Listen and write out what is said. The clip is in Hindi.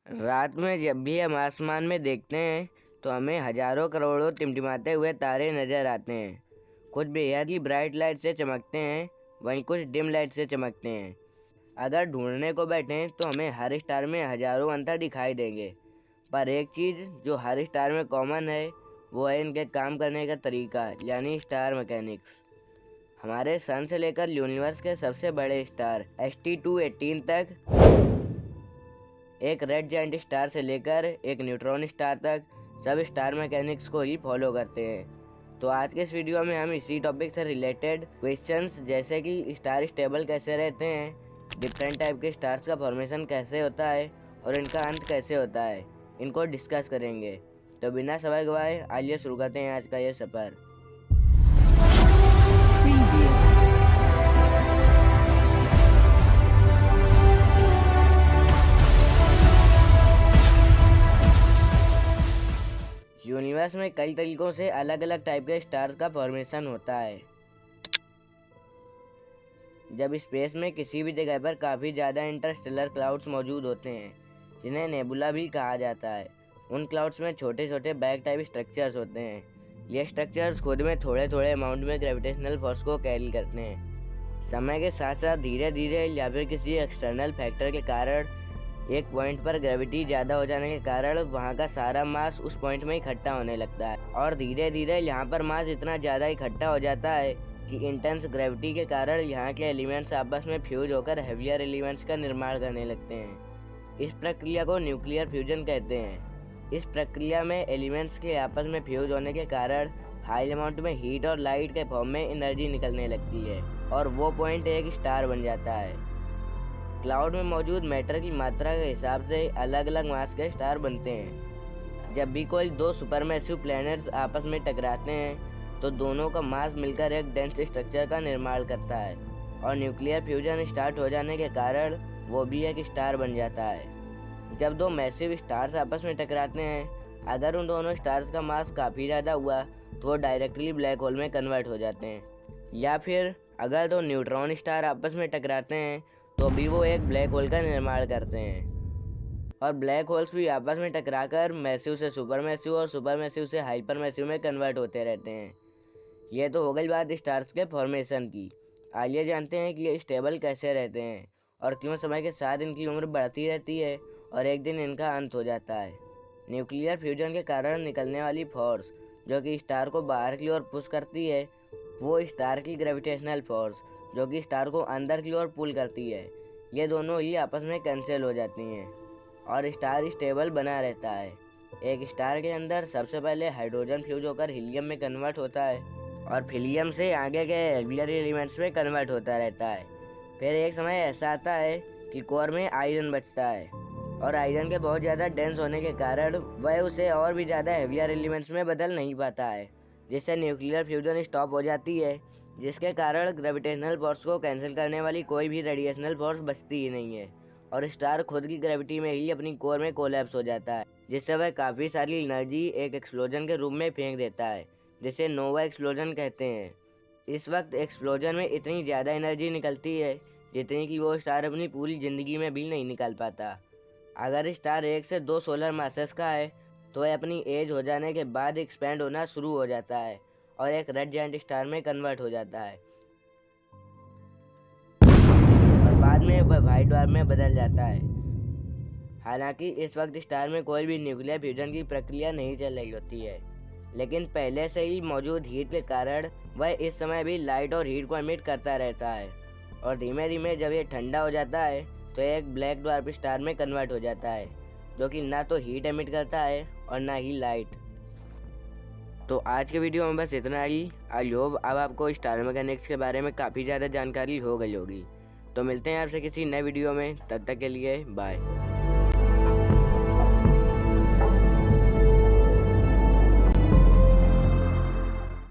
रात में जब भी हम आसमान में देखते हैं तो हमें हजारों करोड़ों टिमटिमाते हुए तारे नज़र आते हैं। कुछ बेहद ही ब्राइट लाइट से चमकते हैं, वहीं कुछ डिम लाइट से चमकते हैं। अगर ढूंढने को बैठें तो हमें हर स्टार में हजारों अंतर दिखाई देंगे, पर एक चीज़ जो हर स्टार में कॉमन है वो है इनके काम करने का तरीका, यानी स्टार मैकेनिक्स। हमारे सन से लेकर यूनिवर्स के सबसे बड़े स्टार ST218 तक, एक रेड जायंट स्टार से लेकर एक न्यूट्रॉन स्टार तक, सब स्टार मैकेनिक्स को ही फॉलो करते हैं। तो आज के इस वीडियो में हम इसी टॉपिक से रिलेटेड क्वेश्चंस जैसे कि स्टार स्टेबल कैसे रहते हैं, डिफरेंट टाइप के स्टार्स का फॉर्मेशन कैसे होता है और इनका अंत कैसे होता है, इनको डिस्कस करेंगे। तो बिना समय गवाए आइए शुरू करते हैं आज का ये सफ़र। यूनिवर्स में कई तरीकों से अलग अलग टाइप के स्टार्स का फॉर्मेशन होता है। जब स्पेस में किसी भी जगह पर काफ़ी ज़्यादा इंटरस्टेलर क्लाउड्स मौजूद होते हैं, जिन्हें नेबुला भी कहा जाता है, उन क्लाउड्स में छोटे छोटे बैग टाइप स्ट्रक्चर्स होते हैं। ये स्ट्रक्चर्स खुद में थोड़े थोड़े अमाउंट में ग्रेविटेशनल फोर्स को कैरी करते हैं। समय के साथ साथ धीरे धीरे या फिर किसी एक्सटर्नल फैक्टर के कारण एक पॉइंट पर ग्रेविटी ज़्यादा हो जाने के कारण वहाँ का सारा मास उस पॉइंट में इकट्ठा होने लगता है, और धीरे धीरे यहाँ पर मास इतना ज़्यादा इकट्ठा हो जाता है कि इंटेंस ग्रेविटी के कारण यहाँ के एलिमेंट्स आपस में फ्यूज होकर हेवियर एलिमेंट्स का निर्माण करने लगते हैं। इस प्रक्रिया को न्यूक्लियर फ्यूजन कहते हैं। इस प्रक्रिया में एलिमेंट्स के आपस में फ्यूज होने के कारण हाई अमाउंट में हीट और लाइट के फॉर्म में एनर्जी निकलने लगती है, और वो पॉइंट एक स्टार बन जाता है। क्लाउड में मौजूद मैटर की मात्रा के हिसाब से अलग अलग मास के स्टार बनते हैं। जब भी कोई दो सुपरमैसिव प्लैनेट्स आपस में टकराते हैं तो दोनों का मास मिलकर एक डेंस स्ट्रक्चर का निर्माण करता है, और न्यूक्लियर फ्यूजन स्टार्ट हो जाने के कारण वो भी एक स्टार बन जाता है। जब दो मैसिव स्टार्स आपस में टकराते हैं, अगर उन दोनों स्टार्स का मास काफ़ी ज़्यादा हुआ तो वो डायरेक्टली ब्लैक होल में कन्वर्ट हो जाते हैं, या फिर अगर दो न्यूट्रॉन स्टार आपस में टकराते हैं तो भी वो एक ब्लैक होल का निर्माण करते हैं। और ब्लैक होल्स भी आपस में टकराकर मैसिव से सुपर मैसिव और सुपर मैसिव से हाइपर मैसिव में कन्वर्ट होते रहते हैं। ये तो हो गई बात स्टार्स के फॉर्मेशन की। आइए जानते हैं कि ये स्टेबल कैसे रहते हैं और क्यों समय के साथ इनकी उम्र बढ़ती रहती है और एक दिन इनका अंत हो जाता है। न्यूक्लियर फ्यूजन के कारण निकलने वाली फोर्स जो कि स्टार को बाहर की ओर पुश करती है, वो स्टार की ग्रेविटेशनल फोर्स जो कि स्टार को अंदर की ओर पुल करती है, ये दोनों ही आपस में कैंसिल हो जाती हैं और स्टार स्टेबल बना रहता है। एक स्टार के अंदर सबसे पहले हाइड्रोजन फ्यूज होकर हीलियम में कन्वर्ट होता है और हीलियम से आगे के रेगुलर एलिमेंट्स में कन्वर्ट होता रहता है। फिर एक समय ऐसा आता है कि कोर में आयरन बचता है, और आयरन के बहुत ज़्यादा डेंस होने के कारण वह उसे और भी ज़्यादा हेवियर एलिमेंट्स में बदल नहीं पाता है, जिससे न्यूक्लियर फ्यूजन स्टॉप हो जाती है, जिसके कारण ग्रेविटेशनल फोर्स को कैंसिल करने वाली कोई भी रेडिएशनल फोर्स बचती ही नहीं है, और स्टार खुद की ग्रेविटी में ही अपनी कोर में कोलैप्स हो जाता है, जिससे वह काफ़ी सारी एनर्जी एक एक्सप्लोजन के रूप में फेंक देता है, जिसे नोवा एक्सप्लोजन कहते हैं। इस वक्त एक्सप्लोजन में इतनी ज़्यादा एनर्जी निकलती है जितनी कि वो स्टार अपनी पूरी ज़िंदगी में भी नहीं निकाल पाता। अगर स्टार 1 से 2 सोलर मासेस का है तो वह अपनी एज हो जाने के बाद एक्सपेंड होना शुरू हो जाता है और एक रेड जायंट स्टार में कन्वर्ट हो जाता है, और बाद में वह व्हाइट ड्वार्फ में बदल जाता है। हालांकि इस वक्त स्टार में कोई भी न्यूक्लियर फ्यूजन की प्रक्रिया नहीं चल रही होती है, लेकिन पहले से ही मौजूद हीट के कारण वह इस समय भी लाइट और हीट को एमिट करता रहता है, और धीमे धीमे जब ये ठंडा हो जाता है तो एक ब्लैक ड्वार्फ स्टार में कन्वर्ट हो जाता है, जो कि ना तो हीट एमिट करता है और ना ही लाइट। तो आज के वीडियो में बस इतना ही। आई होप अब आपको स्टार मैकेनिक्स के बारे में काफ़ी ज़्यादा जानकारी हो गई होगी। तो मिलते हैं आपसे किसी नए वीडियो में, तब तक के लिए बाय।